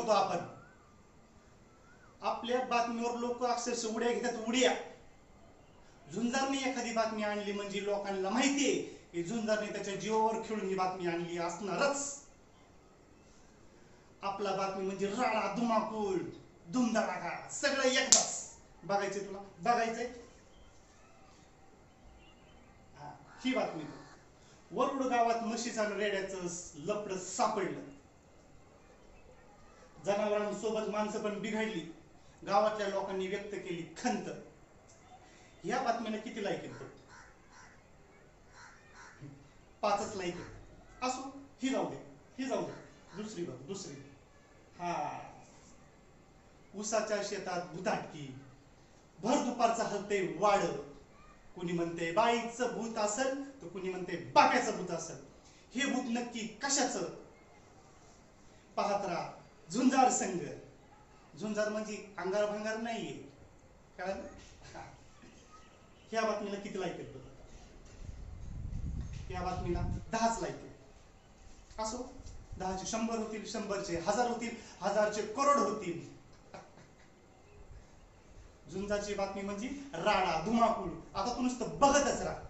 होतो आपण. आपल्या बातमीवर लोक अक्षरशः उड्या घेतात, उड्या. झुंजारने एखादी बातमी आणली म्हणजे लोकांना माहितीये की झुंजारने त्याच्या जीवावर खेळून ही बातमी आणली असणारच. आपला बातमी म्हणजे राडा, धुमाकूळ, धुमधडाका सगळं एकदाच. बघायचंय तुला? बघायचंय? ही बातमी वरुड गावात म्हशीचं आणि रेड्याचं लफडं सापडलं. जनावरांसोबत माणसं पण बिघडली. गावातल्या लोकांनी व्यक्त केली खंत. या बातमीला किती लाईक येतो? 5च लाईक आहेत. असो, ही जाऊ दे, ही जाऊ दे. दुसरी बघ, दुसरी. उसाच्या शेतात भुताटकी, भर दुपारचा हलते वाड. कुणी म्हणते बाईचं भूत असेल तर कुणी म्हणते बाप्याचं भूत असेल. हे भूत नक्की कशाचं? पाहत राहा झुंजार संघ. झुंजार म्हणजे अंगार भंगार नाहीये, कळलं? ह्या बातमीला किती लाईक येतो? या बातमीला 10च लाईक आहेत. असो, 10चे 100 होतील, 100चे 1000 होतील, 1000चे करोड होतील. झुंजारची बातमी म्हणजे राडा, धुमाकूळ. आता तू नुसतं बघतच राहा.